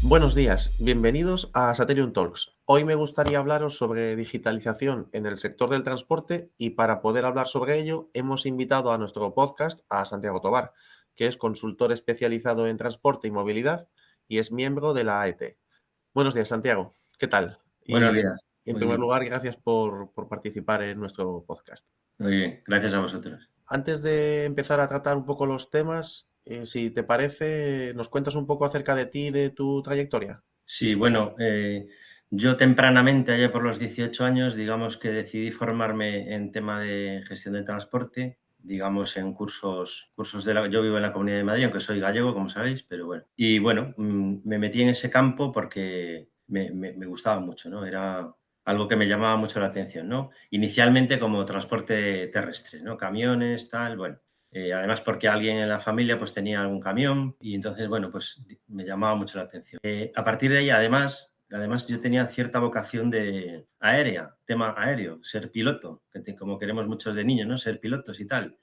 Buenos días, bienvenidos a Saterium Talks. Hoy me gustaría hablaros sobre digitalización en el sector del transporte y para poder hablar sobre ello hemos invitado a nuestro podcast a Santiago Tobar, que es consultor especializado en transporte y movilidad y es miembro de la AET. Buenos días, Santiago. ¿Qué tal? Buenos Y días. en Muy primer bien, lugar, gracias por participar en nuestro podcast. muy bien. Gracias a vosotros. Antes de empezar a tratar un poco los temas, si te parece, nos cuentas un poco acerca de ti y de tu trayectoria. Sí, bueno, yo tempranamente, allá por los 18 años, digamos que decidí formarme en tema de gestión del transporte, digamos en cursos yo vivo en la Comunidad de Madrid, aunque soy gallego, como sabéis, pero bueno. Y bueno, me metí en ese campo porque me gustaba mucho, ¿no? Era algo que me llamaba mucho la atención, ¿no? Inicialmente como transporte terrestre, ¿no? Camiones, tal, bueno. Además porque alguien en la familia pues tenía algún camión y entonces, bueno, pues me llamaba mucho la atención. A partir de ahí, además yo tenía cierta vocación de aérea, tema aéreo, ser piloto, como queremos muchos de niños, ¿no? Ser pilotos y tal.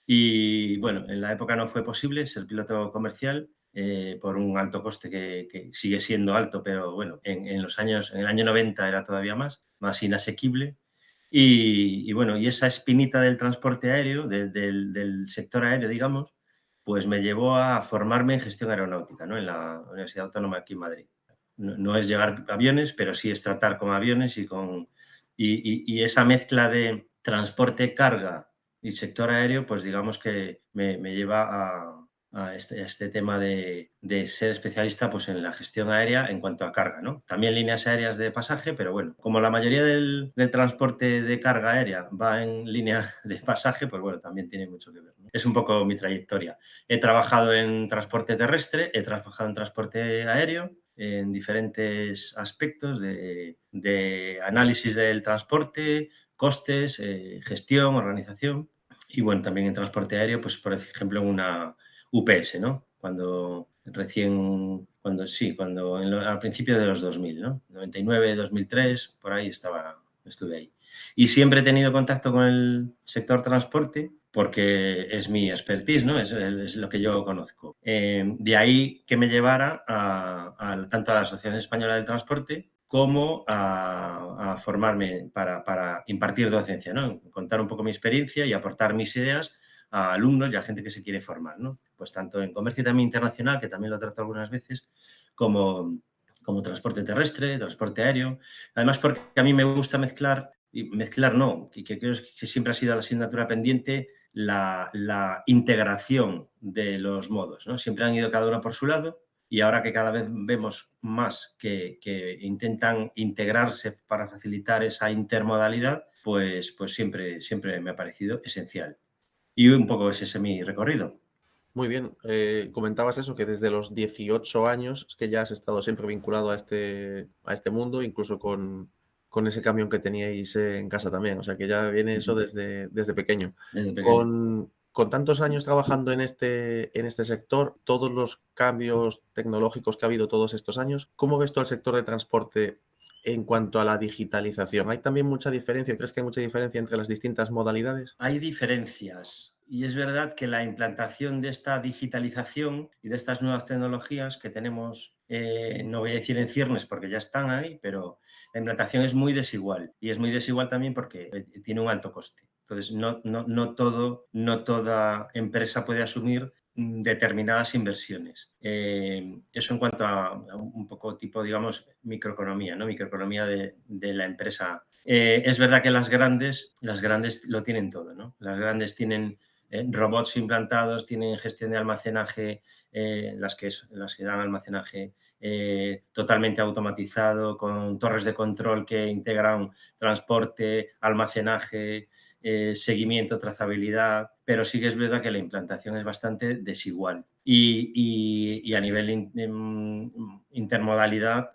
Y bueno, en la época no fue posible ser piloto comercial por un alto coste que sigue siendo alto, pero bueno, en el año 90 era todavía más inasequible. Y bueno, y esa espinita del transporte aéreo, del sector aéreo, digamos, pues me llevó a formarme en gestión aeronáutica, ¿no? En la Universidad Autónoma aquí en Madrid. No es llevar aviones, pero sí es tratar con aviones y esa mezcla de transporte, carga y sector aéreo, pues digamos que me lleva a este tema de ser especialista pues, en la gestión aérea en cuanto a carga, ¿no? También líneas aéreas de pasaje, pero bueno, como la mayoría del transporte de carga aérea va en línea de pasaje, pues bueno, también tiene mucho que ver, ¿no? Es un poco mi trayectoria. He trabajado en transporte terrestre, he trabajado en transporte aéreo, en diferentes aspectos de análisis del transporte, costes, gestión, organización. Y bueno, también en transporte aéreo, pues por ejemplo, en una UPS, ¿no? Al principio de los 2000, ¿no? 99, 2003, por ahí estuve ahí. Y siempre he tenido contacto con el sector transporte porque es mi expertise, ¿no? Es lo que yo conozco. De ahí que me llevara tanto a la Asociación Española del Transporte como a formarme para impartir docencia, ¿no? Contar un poco mi experiencia y aportar mis ideas a alumnos y a gente que se quiere formar, ¿no? Pues tanto en comercio también internacional, que también lo trato algunas veces, como transporte terrestre, transporte aéreo. Además, porque a mí me gusta mezclar no, que creo que siempre ha sido la asignatura pendiente, la integración de los modos, ¿no? Siempre han ido cada uno por su lado y ahora que cada vez vemos más que intentan integrarse para facilitar esa intermodalidad, pues siempre me ha parecido esencial. Y un poco ese es mi recorrido. Muy bien, comentabas eso, que desde los 18 años es que ya has estado siempre vinculado a este mundo, incluso con ese camión que teníais en casa también, o sea que ya viene eso desde pequeño. Desde pequeño. Con tantos años trabajando en este sector, todos los cambios tecnológicos que ha habido todos estos años, ¿cómo ves tú al sector de transporte en cuanto a la digitalización? ¿Hay también mucha diferencia? ¿Crees que hay mucha diferencia entre las distintas modalidades? Hay diferencias y es verdad que la implantación de esta digitalización y de estas nuevas tecnologías que tenemos, no voy a decir en ciernes porque ya están ahí, pero la implantación es muy desigual y es muy desigual también porque tiene un alto coste. Entonces, no toda empresa puede asumir determinadas inversiones. Eso en cuanto a un poco tipo, digamos, microeconomía, ¿no? Microeconomía de la empresa. Es verdad que las grandes lo tienen todo, ¿no? Las grandes tienen robots implantados, tienen gestión de almacenaje, las que dan almacenaje totalmente automatizado, con torres de control que integran transporte, almacenaje, seguimiento, trazabilidad, pero sí que es verdad que la implantación es bastante desigual. Y a nivel intermodalidad,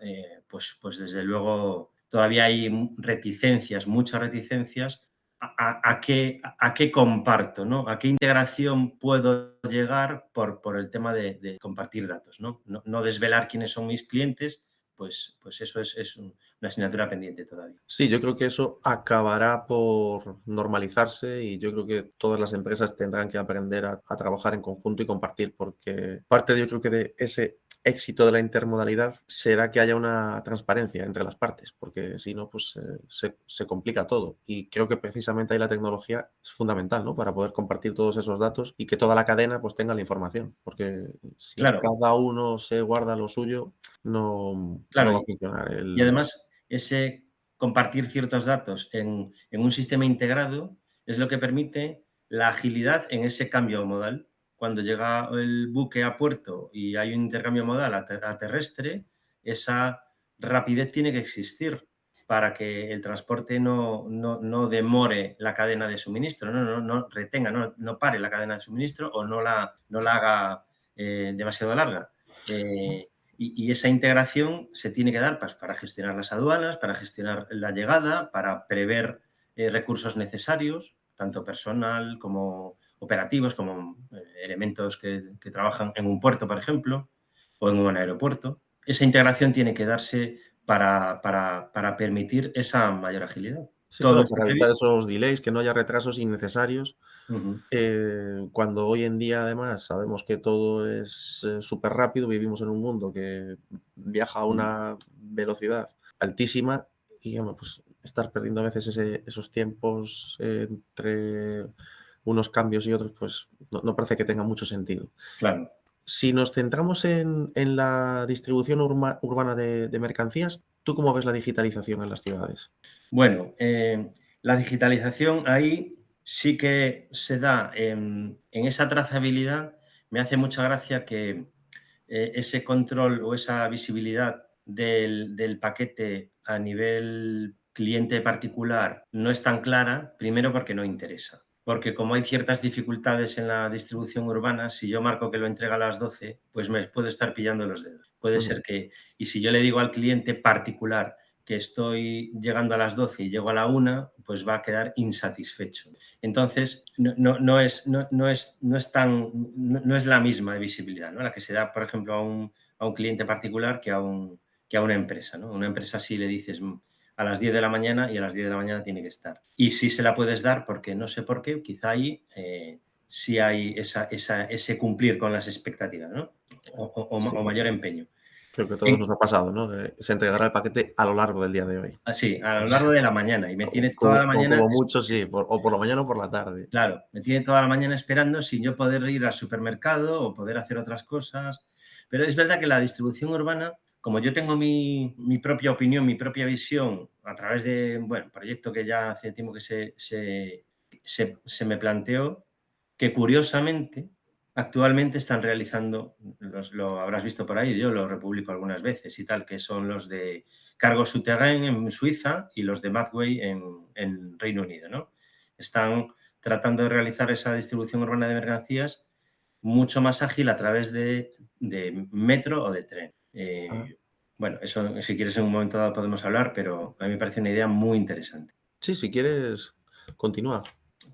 pues desde luego todavía hay reticencias, muchas reticencias a qué comparto, ¿no? A qué integración puedo llegar por el tema de compartir datos, ¿no? No desvelar quiénes son mis clientes, pues eso es una asignatura pendiente todavía. Sí, yo creo que eso acabará por normalizarse y yo creo que todas las empresas tendrán que aprender a trabajar en conjunto y compartir, porque parte de, yo creo que de ese éxito de la intermodalidad será que haya una transparencia entre las partes, porque si no, pues se complica todo. Y creo que precisamente ahí la tecnología es fundamental, ¿no? Para poder compartir todos esos datos y que toda la cadena pues tenga la información, porque si Claro, cada uno se guarda lo suyo, no claro. va a funcionar. Y además, ese compartir ciertos datos en un sistema integrado es lo que permite la agilidad en ese cambio modal. Cuando llega el buque a puerto y hay un intercambio modal a terrestre, esa rapidez tiene que existir para que el transporte no demore la cadena de suministro, no retenga, no pare la cadena de suministro o no la haga demasiado larga. Y esa integración se tiene que dar pues, para gestionar las aduanas, para gestionar la llegada, para prever recursos necesarios, tanto personal como operativos, como elementos que trabajan en un puerto, por ejemplo, o en un aeropuerto. Esa integración tiene que darse para permitir esa mayor agilidad. Sí, Todo claro, está para evitar previsto. esos delays, que no haya retrasos innecesarios. Ujú, Cuando hoy en día, además, sabemos que todo es súper rápido, vivimos en un mundo que viaja a ujú. una velocidad altísima y, hombre, pues estar perdiendo a veces esos tiempos entre unos cambios y otros, pues no parece que tenga mucho sentido. Claro. Si nos centramos en la distribución urbana de mercancías, ¿tú cómo ves la digitalización en las ciudades? Bueno, la digitalización ahí sí que se da en esa trazabilidad. Me hace mucha gracia que ese control o esa visibilidad del paquete a nivel cliente particular no es tan clara, primero porque no interesa. Porque como hay ciertas dificultades en la distribución urbana, si yo marco que lo entrega a las 12, pues me puedo estar pillando los dedos. Puede Ujú. ser que, y si yo le digo al cliente particular que estoy llegando a las 12 y llego a la 1, pues va a quedar insatisfecho. Entonces, no es la misma visibilidad, ¿no? La que se da, por ejemplo, a un cliente particular que a una empresa, ¿no? A una empresa sí le dices a las 10 de la mañana y a las 10 de la mañana tiene que estar. Y sí se la puedes dar porque no sé por qué, quizá ahí sí hay ese cumplir con las expectativas, ¿no? O Sí, mayor empeño. creo que a todos En, nos ha pasado, ¿no? Se entregará el paquete a lo largo del día de hoy. Así, a lo largo de la mañana y me O tiene como toda la o mañana, como mucho sí, o por la mañana o por la tarde. claro, me tiene toda la mañana esperando sin yo poder ir al supermercado o poder hacer otras cosas. Pero es verdad que la distribución urbana, como yo tengo mi propia opinión, mi propia visión, a través de, bueno, un proyecto que ya hace tiempo que se me planteó, que curiosamente actualmente están realizando, lo habrás visto por ahí, yo lo republico algunas veces y tal, que son los de Cargo Souterrain en Suiza y los de Matway en Reino Unido, ¿no? Están tratando de realizar esa distribución urbana de mercancías mucho más ágil a través de metro o de tren. Ah, Bueno, eso si quieres en un momento dado podemos hablar, pero a mí me parece una idea muy interesante. sí, si quieres, continúa.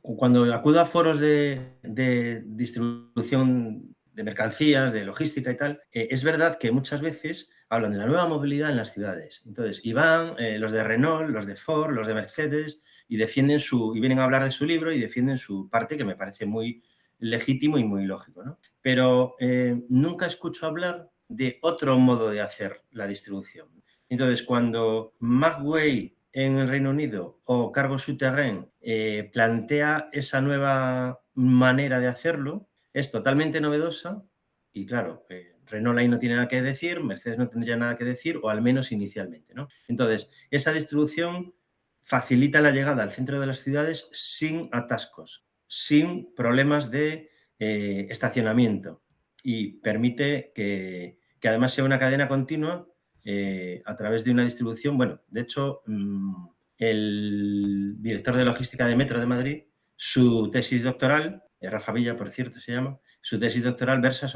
Cuando acudo a foros de distribución de mercancías, de logística y tal, es verdad que muchas veces hablan de la nueva movilidad en las ciudades. Entonces, y van los de Renault, los de Ford, los de Mercedes, y y vienen a hablar de su libro y defienden su parte, que me parece muy legítimo y muy lógico, ¿no? Pero nunca escucho hablar de otro modo de hacer la distribución. Entonces, cuando Magway en el Reino Unido o Cargo Souterrain plantea esa nueva manera de hacerlo, es totalmente novedosa y claro, Renault ahí no tiene nada que decir, Mercedes no tendría nada que decir, o al menos inicialmente, ¿no? Entonces, esa distribución facilita la llegada al centro de las ciudades sin atascos, sin problemas de estacionamiento y permite que además sea una cadena continua a través de una distribución. Bueno, de hecho, el director de logística de Metro de Madrid, su tesis doctoral, Rafa Villa, por cierto, se llama, su tesis doctoral versa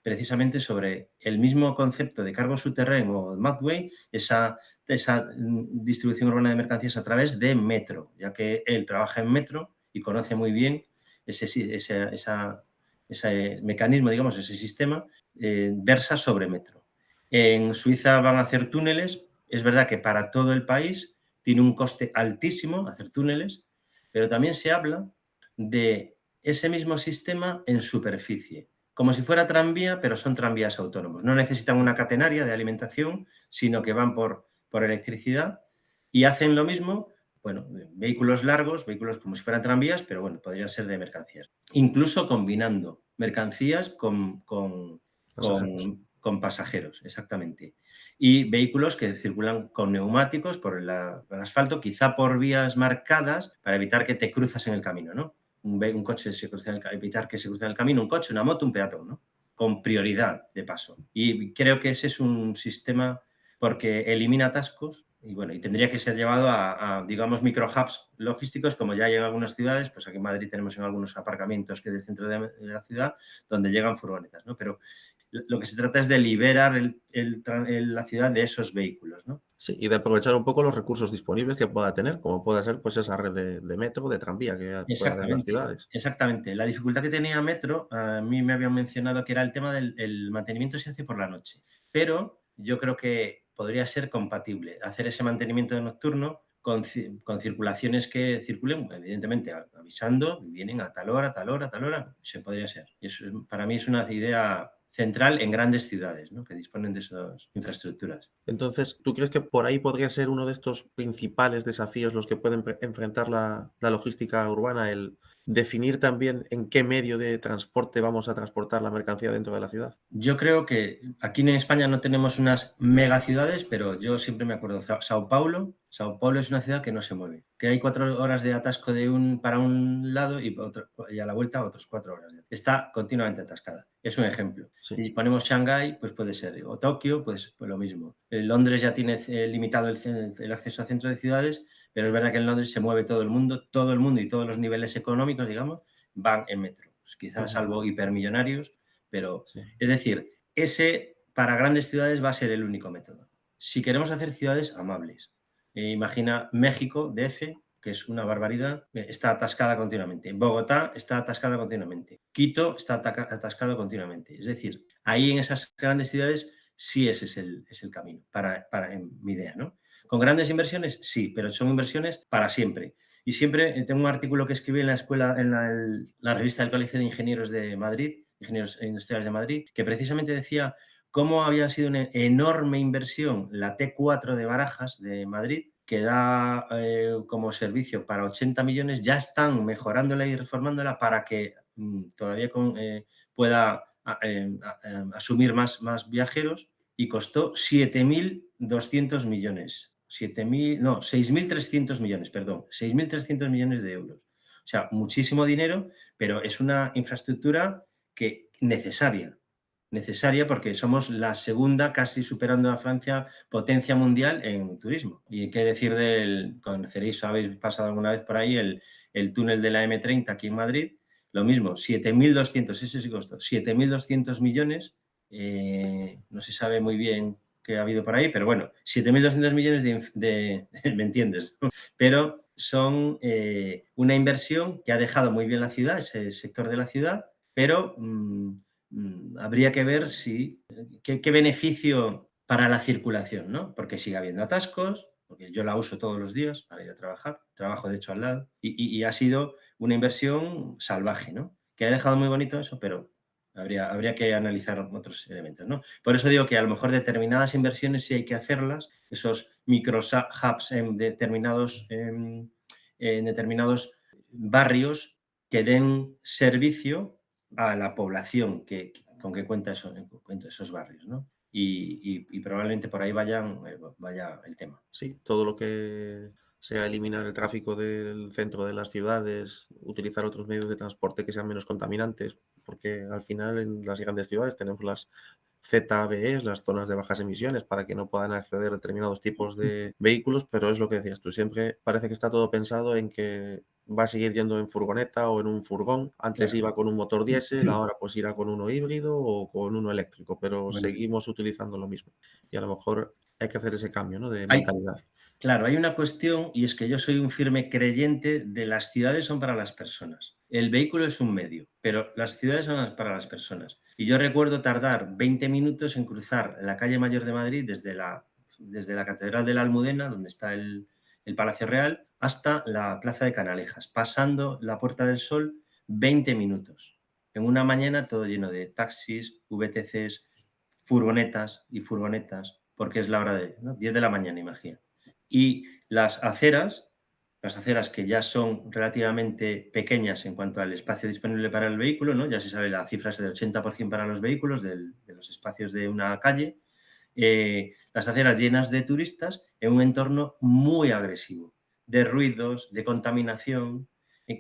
precisamente sobre el mismo concepto de cargo souterrain o Matway, esa distribución urbana de mercancías a través de Metro, ya que él trabaja en Metro y conoce muy bien ese mecanismo, digamos, ese sistema, versa sobre Metro. En Suiza van a hacer túneles. Es verdad que para todo el país tiene un coste altísimo hacer túneles, pero también se habla de ese mismo sistema en superficie. como si fuera tranvía, pero son tranvías autónomos. No necesitan una catenaria de alimentación, sino que van por electricidad y hacen lo mismo, bueno, vehículos largos, vehículos como si fueran tranvías, pero bueno, podrían ser de mercancías. Incluso combinando mercancías Pasajeros. con pasajeros, exactamente. Y vehículos que circulan con neumáticos por el asfalto, quizá por vías marcadas para evitar que te cruzas en el camino, ¿no? Un coche se cruza evitar que se cruce en el camino, un coche, una moto, un peatón, ¿no? Con prioridad de paso. Y creo que ese es un sistema porque elimina atascos y bueno, y tendría que ser llevado digamos, micro-hubs logísticos, como ya hay en algunas ciudades, pues aquí en Madrid tenemos en algunos aparcamientos que del centro de la ciudad, donde llegan furgonetas, ¿no? Pero lo que se trata es de liberar la ciudad de esos vehículos, ¿no? Sí, y de aprovechar un poco los recursos disponibles que pueda tener, como pueda ser pues esa red de metro, de tranvía que puede haber en las Exactamente, ciudades. exactamente. La dificultad que tenía Metro, a mí me habían mencionado que era el tema del el mantenimiento se hace por la noche, pero yo creo que podría ser compatible hacer ese mantenimiento nocturno con circulaciones que circulen, evidentemente, avisando, vienen a tal hora, tal hora, tal hora, se podría ser. Y eso para mí es una idea central en grandes ciudades, ¿no? Que disponen de esas infraestructuras. Entonces, ¿tú crees que por ahí podría ser uno de estos principales desafíos los que pueden enfrentar la logística urbana, el definir también en qué medio de transporte vamos a transportar la mercancía dentro de la ciudad? Yo creo que aquí en España no tenemos unas megaciudades, pero yo siempre me acuerdo, Sao Paulo. Sao Paulo es una ciudad que no se mueve, que hay 4 horas de atasco para un lado y a la vuelta otros 4 horas. Está continuamente atascada. Es un ejemplo. Sí. Si ponemos Shanghái, pues puede ser, o Tokio, pues lo mismo. Londres ya tiene limitado el acceso a centro de ciudades, pero es verdad que en Londres se mueve todo el mundo y todos los niveles económicos, digamos, van en metro. Pues quizás Ujú. salvo hipermillonarios, pero Sí. es decir, ese para grandes ciudades va a ser el único método. Si queremos hacer ciudades amables, imagina México, DF, que es una barbaridad, está atascada continuamente. Bogotá está atascada continuamente. Quito está atascado continuamente. Es decir, ahí en esas grandes ciudades sí ese es el camino, en mi idea, ¿no? ¿Con grandes inversiones? Sí, pero son inversiones para siempre. Y siempre tengo un artículo que escribí en la escuela, en la revista del Colegio de Ingenieros de Madrid, Ingenieros Industriales de Madrid, que precisamente decía cómo había sido una enorme inversión la T4 de Barajas de Madrid, que da como servicio para 80 millones, ya están mejorándola y reformándola para que todavía pueda asumir más viajeros y costó 7.200 millones. 6.300 millones, perdón, 6.300 millones de euros. O sea, muchísimo dinero, pero es una infraestructura necesaria porque somos la segunda, casi superando a Francia, potencia mundial en turismo. Y qué decir conoceréis, habéis pasado alguna vez por ahí, el túnel de la M30 aquí en Madrid, lo mismo, 7.200, ese sí costó, 7.200 millones, no se sabe muy bien qué ha habido por ahí, pero bueno, 7.200 millones ¿me entiendes? ¿No? Pero son una inversión que ha dejado muy bien la ciudad, ese sector de la ciudad, pero habría que ver qué beneficio para la circulación, ¿no? Porque sigue habiendo atascos, porque yo la uso todos los días para ir a trabajar, trabajo de hecho al lado, y ha sido una inversión salvaje, ¿no? Que ha dejado muy bonito eso, pero habría que analizar otros elementos, ¿no? Por eso digo que a lo mejor determinadas inversiones sí hay que hacerlas, esos micro hubs en determinados barrios que den servicio a la población con que cuenta esos barrios, ¿no? Y probablemente por ahí vaya el tema. Sí, todo lo que sea eliminar el tráfico del centro de las ciudades, utilizar otros medios de transporte que sean menos contaminantes, porque al final en las grandes ciudades tenemos las ZBEs, las zonas de bajas emisiones, para que no puedan acceder a determinados tipos de vehículos, pero es lo que decías tú, siempre parece que está todo pensado en que va a seguir yendo en furgoneta o en un furgón. Antes Claro. iba con un motor diésel, ahora pues irá con uno híbrido o con uno eléctrico, pero Bueno, seguimos utilizando lo mismo. Y a lo mejor hay que hacer ese cambio, ¿no? De hay mentalidad. claro, hay una cuestión y es que yo soy un firme creyente de las ciudades son para las personas. El vehículo es un medio, pero las ciudades son para las personas. Y yo recuerdo tardar 20 minutos en cruzar la calle Mayor de Madrid desde la Catedral de la Almudena, donde está el Palacio Real, hasta la Plaza de Canalejas, pasando la Puerta del Sol, 20 minutos. en una mañana todo lleno de taxis, VTCs, furgonetas y furgonetas, porque es la hora de, ¿no? 10 de la mañana, imagina. Y las aceras que ya son relativamente pequeñas en cuanto al espacio disponible para el vehículo, ¿no? Ya se sabe, la cifra es de 80% para los vehículos de los espacios de una calle, las aceras llenas de turistas en un entorno muy agresivo, de ruidos, de contaminación,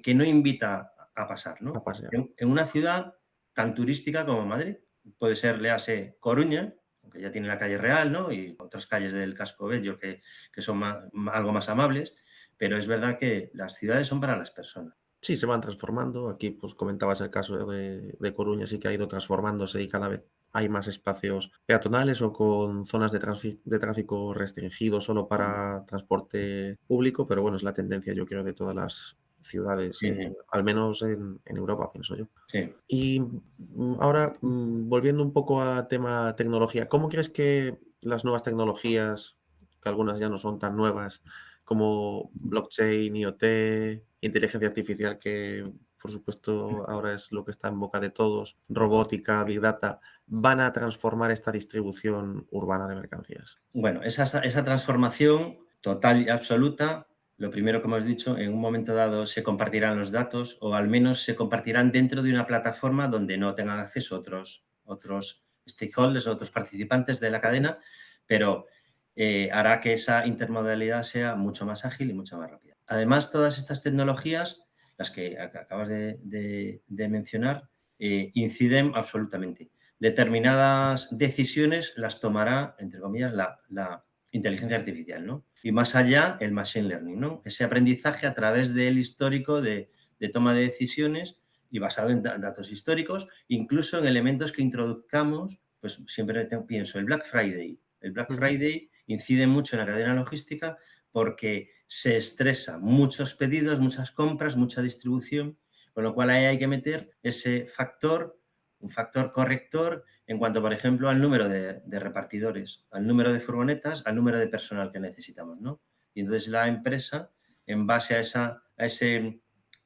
que no invita a pasar, A ¿no? pasear. En una ciudad tan turística como Madrid, puede ser, léase, Coruña, aunque ya tiene la calle Real, ¿no? Y otras calles del casco bello que son algo más amables, pero es verdad que las ciudades son para las personas. Sí, se van transformando. Aquí, pues comentabas el caso de Coruña, sí que ha ido transformándose y cada vez hay más espacios peatonales o con zonas de tráfico restringido solo para transporte público, pero bueno, es la tendencia, yo creo, de todas las ciudades, Sí, sí, al menos en Europa, pienso yo. sí. Y ahora, volviendo un poco a tema tecnología, ¿cómo crees que las nuevas tecnologías, que algunas ya no son tan nuevas, como blockchain, IoT, inteligencia artificial, que por supuesto ahora es lo que está en boca de todos, robótica, big data, van a transformar esta distribución urbana de mercancías? Bueno, esa transformación total y absoluta, lo primero que hemos dicho, en un momento dado se compartirán los datos o al menos se compartirán dentro de una plataforma donde no tengan acceso otros stakeholders, otros participantes de la cadena, pero hará que esa intermodalidad sea mucho más ágil y mucho más rápida. Además, todas estas tecnologías, las que acabas de mencionar, inciden absolutamente. Determinadas decisiones las tomará, entre comillas, la inteligencia artificial, ¿no? Y más allá, el machine learning, ¿no? Ese aprendizaje a través del histórico de toma de decisiones y basado en datos históricos, incluso en elementos que introduzcamos, pues siempre pienso, el Black Friday. El Black Ujú. Friday incide mucho en la cadena logística porque se estresa muchos pedidos, muchas compras, mucha distribución, con lo cual ahí hay que meter ese factor, un factor corrector en cuanto, por ejemplo, al número de repartidores, al número de furgonetas, al número de personal que necesitamos, ¿no? Y entonces la empresa, en base a ese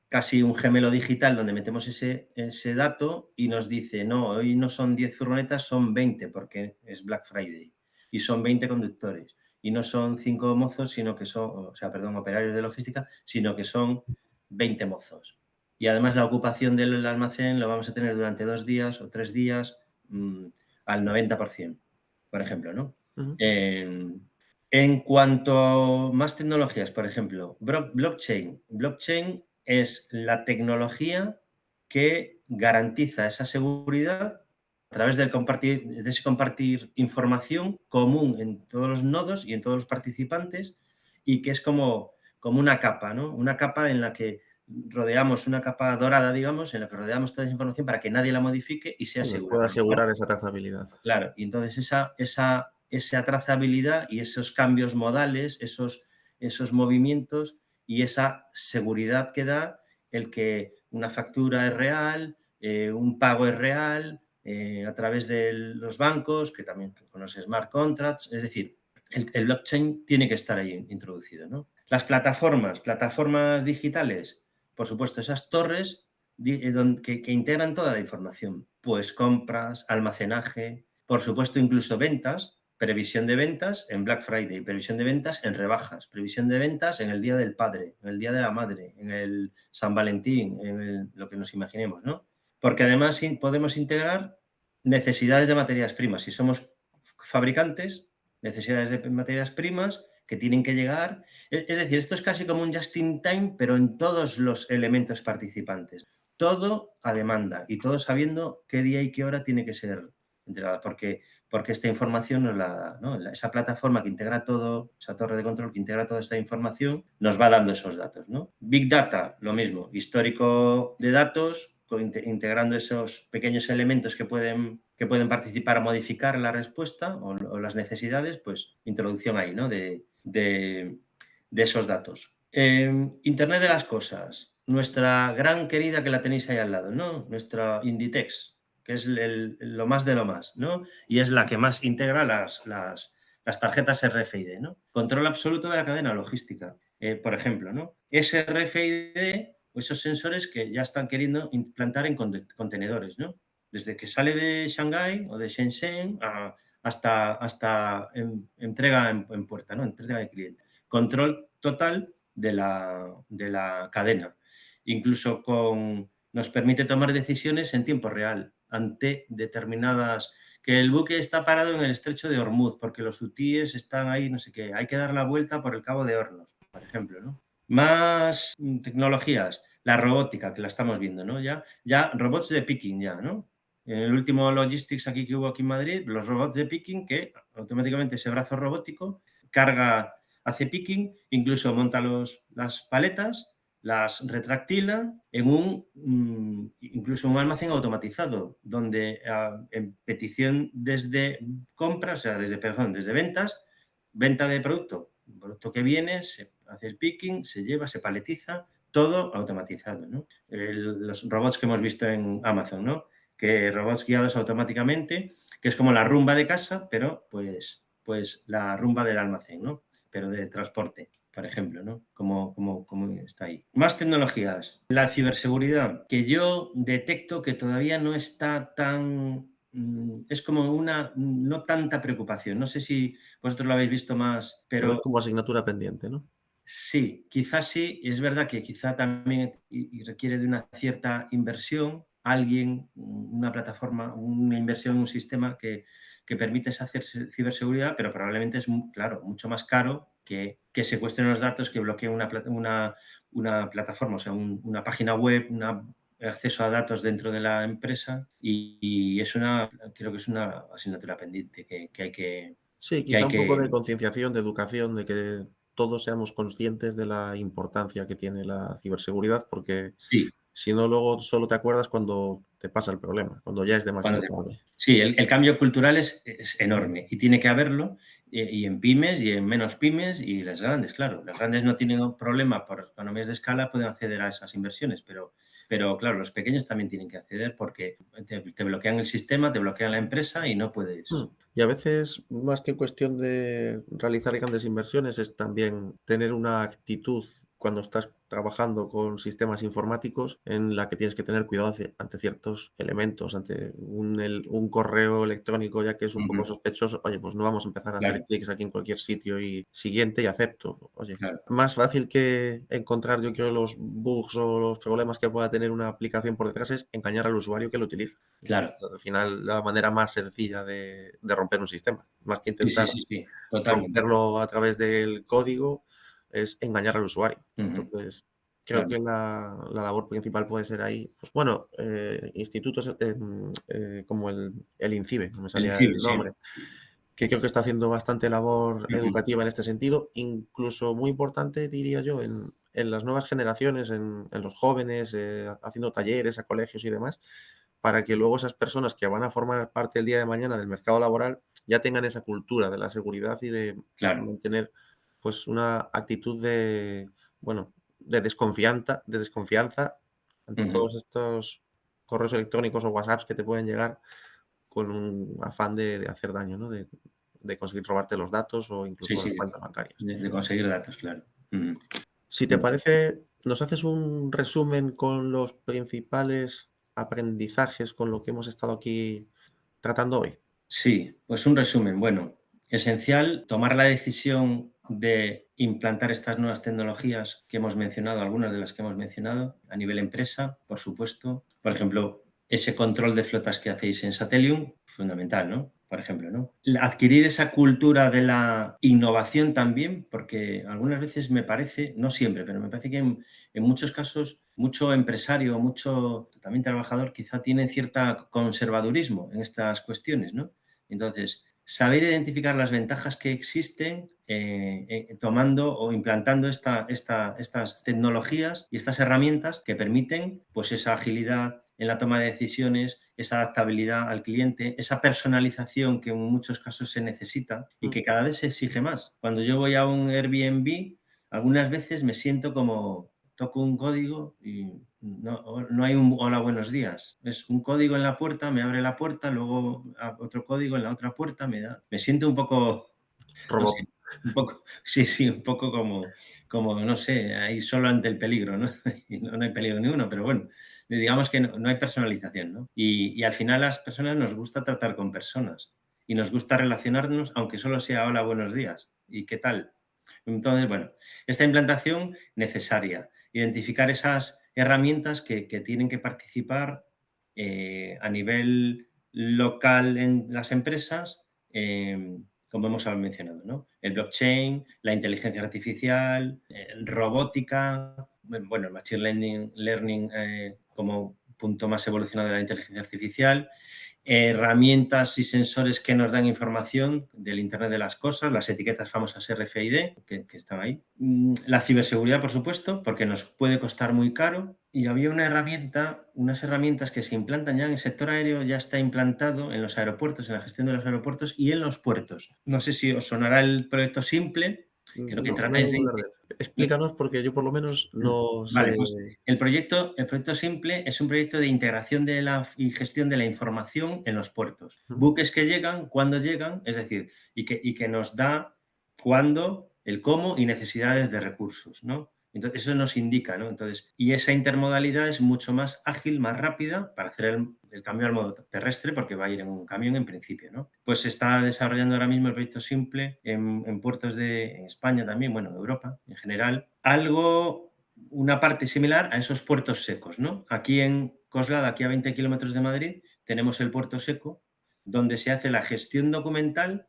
casi un gemelo digital donde metemos ese dato y nos dice, no, hoy no son 10 furgonetas, son 20 porque es Black Friday y son 20 conductores y no son 5 mozos, sino que son, o sea, perdón, operarios de logística, sino que son 20 mozos. Y además la ocupación del almacén lo vamos a tener durante 2 días o 3 días al 90%, por ejemplo, ¿no? Ujú. En cuanto a más tecnologías, por ejemplo, blockchain. Blockchain es la tecnología que garantiza esa seguridad a través de ese compartir información común en todos los nodos y en todos los participantes y que es como una capa, ¿no? Una capa en la que rodeamos, una capa dorada, digamos, en la que rodeamos toda esa información para que nadie la modifique y sea Sí, nos segura. puede Con lo cual, asegurar esa trazabilidad. claro, y entonces esa trazabilidad y esos cambios modales, esos movimientos y esa seguridad que da el que una factura es real, un pago es real, a través de los bancos, que también con los smart contracts, es decir, el blockchain tiene que estar ahí introducido, ¿no? Las plataformas digitales, por supuesto, esas torres que integran toda la información, pues compras, almacenaje, por supuesto, incluso ventas, previsión de ventas en Black Friday, previsión de ventas en rebajas, previsión de ventas en el Día del Padre, en el Día de la Madre, en el San Valentín, lo que nos imaginemos, ¿no? Porque además podemos integrar necesidades de materias primas. Si somos fabricantes, necesidades de materias primas que tienen que llegar. Es decir, esto es casi como un just in time, pero en todos los elementos participantes. Todo a demanda y todo sabiendo qué día y qué hora tiene que ser entregada, porque esta información nos la da, ¿no? Esa plataforma que integra todo, esa torre de control que integra toda esta información, nos va dando esos datos, ¿no? Big Data, lo mismo, histórico de datos, integrando esos pequeños elementos que pueden participar a modificar la respuesta o las necesidades, pues introducción ahí, ¿no? De esos datos. Internet de las cosas, nuestra gran querida que la tenéis ahí al lado, ¿no? Nuestra Inditex, que es lo más de lo más, ¿no? Y es la que más integra las tarjetas RFID, ¿no? Control absoluto de la cadena logística, por ejemplo, ¿no? Ese RFID o esos sensores que ya están queriendo implantar en contenedores, ¿no? Desde que sale de Shanghái o de Shenzhen hasta entrega en puerta, ¿no? Entrega de cliente. Control total de la cadena. Incluso nos permite tomar decisiones en tiempo real ante determinadas, que el buque está parado en el estrecho de Hormuz porque los hutíes están ahí, no sé qué, hay que dar la vuelta por el Cabo de Hornos, por ejemplo, ¿no? Más tecnologías, la robótica, que la estamos viendo, ¿no? Ya robots de picking ya, ¿no? En el último Logistics aquí que hubo aquí en Madrid, los robots de picking que automáticamente ese brazo robótico carga, hace picking, incluso monta las paletas, las retractila en incluso un almacén automatizado, donde en petición desde compras, o sea, desde ventas, venta de producto, un producto que viene, se hace el picking, se lleva, se paletiza, todo automatizado, ¿no? Los robots que hemos visto en Amazon, ¿no? Que robots guiados automáticamente, que es como la rumba de casa, pero pues la rumba del almacén, ¿no? Pero de transporte, por ejemplo, ¿no? Como está ahí. Más tecnologías. La ciberseguridad, que yo detecto que todavía no está tan... Es como no tanta preocupación. No sé si vosotros lo habéis visto más, Lo ves pero como asignatura pendiente, ¿no? sí, quizás sí. Es verdad que quizá también y requiere de una cierta inversión, alguien, una plataforma, una inversión en un sistema que permite esa ciberseguridad, pero probablemente es, claro, mucho más caro que secuestren los datos, que bloqueen una plataforma, o sea, una página web, un acceso a datos dentro de la empresa y creo que es una asignatura pendiente Sí, que quizá hay un poco de que... concienciación, de educación, de que todos seamos conscientes de la importancia que tiene la ciberseguridad, porque Sí, si no, luego solo te acuerdas cuando te pasa el problema, cuando ya es cuando demasiado tarde. Sí, el cambio cultural es enorme y tiene que haberlo, y en pymes y en menos pymes y las grandes, claro. Las grandes no tienen un problema por economías de escala, pueden acceder a esas inversiones, pero claro, los pequeños también tienen que acceder porque te bloquean el sistema, te bloquean la empresa y no puedes. Y a veces, más que cuestión de realizar grandes inversiones, es también tener una actitud cuando estás trabajando con sistemas informáticos en la que tienes que tener cuidado ante ciertos elementos, ante un correo electrónico ya que es un poco Ujú, sospechoso. Oye, pues no vamos a empezar a hacer claro, clics aquí en cualquier sitio y siguiente y acepto. Oye, claro, más fácil que encontrar, yo creo, los bugs o los problemas que pueda tener una aplicación por detrás es engañar al usuario que lo utiliza. claro. Es al final la manera más sencilla de romper un sistema, más que Sí, sí, intentar sí, sí, totalmente. romperlo a través del código, es engañar al usuario. Ujú, Entonces, creo claro. que la labor principal puede ser ahí, pues bueno, institutos, como el INCIBE, no me El salía INCIBE, el sí. nombre, que creo que está haciendo bastante labor Ujú, educativa en este sentido, incluso muy importante, diría yo, en las nuevas generaciones, en los jóvenes, haciendo talleres a colegios y demás, para que luego esas personas que van a formar parte el día de mañana del mercado laboral ya tengan esa cultura de la seguridad y de claro. mantener, pues, una actitud de, bueno, de desconfianza ante Ujú. todos estos correos electrónicos o WhatsApps que te pueden llegar con un afán de hacer daño, ¿no? De conseguir robarte los datos o Sí, incluso las sí, cuentas bancarias. de conseguir datos, claro. Ujú. Si te parece, ¿nos haces un resumen con los principales aprendizajes con lo que hemos estado aquí tratando hoy? Sí, pues un resumen. Bueno, esencial tomar la decisión de implantar estas nuevas tecnologías que hemos mencionado, algunas de las que hemos mencionado, a nivel empresa, por supuesto. Por ejemplo, ese control de flotas que hacéis en Satelium, fundamental, ¿no? Por ejemplo, ¿no? Adquirir esa cultura de la innovación también, porque algunas veces me parece, no siempre, pero me parece que en muchos casos mucho empresario, mucho también trabajador quizá tiene cierta conservadurismo en estas cuestiones, ¿no? Entonces, saber identificar las ventajas que existen tomando o implantando estas tecnologías y estas herramientas que permiten pues, esa agilidad en la toma de decisiones, esa adaptabilidad al cliente, esa personalización que en muchos casos se necesita y Mm, que cada vez se exige más. Cuando yo voy a un Airbnb, algunas veces me siento como toco un código y no hay un hola, buenos días. Es un código en la puerta, me abre la puerta, luego otro código en la otra puerta me da. Me siento un poco, no sé, robot. un poco, sí, un poco como, no sé, ahí solo ante el peligro, ¿no? Y no hay peligro ninguno, pero bueno, digamos que no hay personalización, ¿no? Y al final las personas nos gusta tratar con personas y nos gusta relacionarnos, aunque solo sea hola, buenos días, ¿y qué tal? Entonces, bueno, esta implantación necesaria, identificar esas herramientas que tienen que participar a nivel local en las empresas, como hemos mencionado, ¿no? El blockchain, la inteligencia artificial, robótica, bueno, el machine learning como punto más evolucionado de la inteligencia artificial, herramientas y sensores que nos dan información del Internet de las cosas, las etiquetas famosas RFID que están ahí. La ciberseguridad, por supuesto, porque nos puede costar muy caro. Y había unas herramientas que se implantan ya en el sector aéreo, ya está implantado en los aeropuertos, en la gestión de los aeropuertos y en los puertos. No sé si os sonará el proyecto Simple, que lo que No, no trata he es de... oído hablar de él. Explícanos porque yo por lo menos no sé. Vale, pues el proyecto Simple es un proyecto de integración y gestión de la información en los puertos. Ujú, Buques que llegan, cuándo llegan, es decir, y que nos da cuándo, el cómo y necesidades de recursos, ¿no? Entonces, eso nos indica, ¿no? Entonces, y esa intermodalidad es mucho más ágil, más rápida para hacer el cambio al modo terrestre, porque va a ir en un camión en principio, ¿no? Pues se está desarrollando ahora mismo el proyecto Simple en puertos en España también, bueno, en Europa en general. Una parte similar a esos puertos secos, ¿no? Aquí en Coslada, aquí a 20 kilómetros de Madrid, tenemos el puerto seco, donde se hace la gestión documental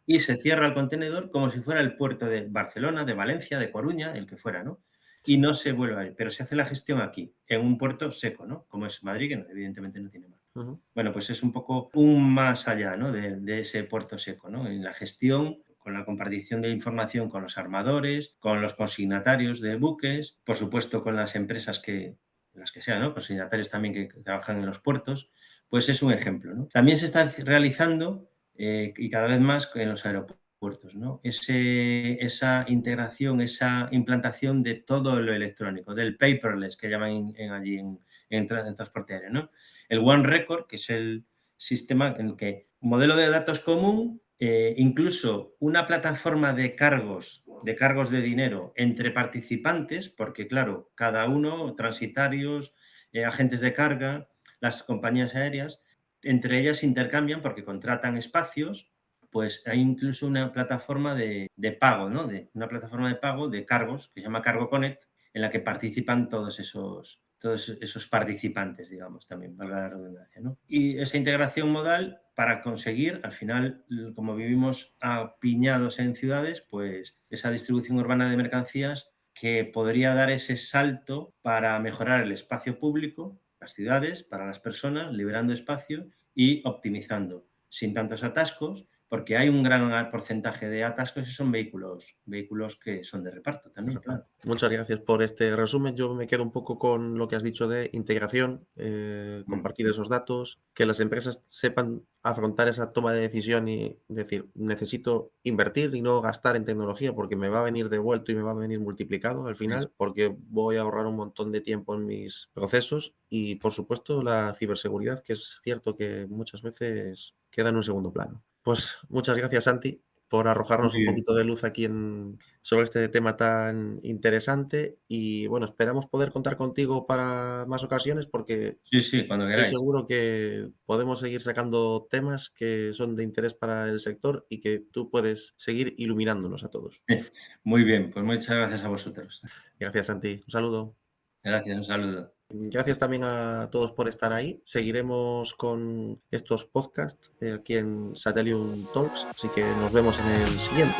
y se cierra el contenedor como si fuera el puerto de Barcelona, de Valencia, de Coruña, el que fuera, ¿no? Y sí, no se vuelve a ir, pero se hace la gestión aquí, en un puerto seco, ¿no? Como es Madrid, que evidentemente no tiene mar. ujú. Bueno, pues es un poco un más allá, ¿no? de ese puerto seco, ¿no? En la gestión, con la compartición de información con los armadores, con los consignatarios de buques, por supuesto con las empresas las que sean, ¿no? Consignatarios también que trabajan en los puertos, pues es un ejemplo, ¿no? También se está realizando y cada vez más en los aeropuertos, ¿no? Esa integración, esa implantación de todo lo electrónico, del paperless que llaman allí en transporte aéreo, ¿no? El One Record, que es el sistema en el que un modelo de datos común, incluso una plataforma de cargos de dinero entre participantes, porque claro, cada uno, transitarios, agentes de carga, las compañías aéreas, entre ellas intercambian porque contratan espacios, pues hay incluso una plataforma de pago, ¿no? Una plataforma de pago de cargos que se llama Cargo Connect, en la que participan todos esos participantes, digamos, también, valga la redundancia, ¿no? Y esa integración modal para conseguir, al final, como vivimos apiñados en ciudades, pues esa distribución urbana de mercancías que podría dar ese salto para mejorar el espacio público, las ciudades, para las personas, liberando espacio y optimizando, sin tantos atascos, porque hay un gran porcentaje de atascos y son vehículos que son de reparto también, claro. Muchas gracias por este resumen. Yo me quedo un poco con lo que has dicho de integración, Mm. compartir esos datos, que las empresas sepan afrontar esa toma de decisión y decir, necesito invertir y no gastar en tecnología porque me va a venir devuelto y me va a venir multiplicado al Eso. final, porque voy a ahorrar un montón de tiempo en mis procesos y, por supuesto, la ciberseguridad, que es cierto que muchas veces queda en un segundo plano. Pues muchas gracias, Santi, por Muy arrojarnos un bien. poquito de luz aquí sobre este tema tan interesante y bueno, esperamos poder contar contigo para más ocasiones porque Sí, sí, cuando estoy queráis. seguro que podemos seguir sacando temas que son de interés para el sector y que tú puedes seguir iluminándonos a todos. Muy bien, pues muchas gracias a vosotros. Gracias, Santi. Un saludo. Gracias, un saludo. Gracias también a todos por estar ahí. Seguiremos con estos podcasts aquí en Satelium Talks, así que nos vemos en el siguiente.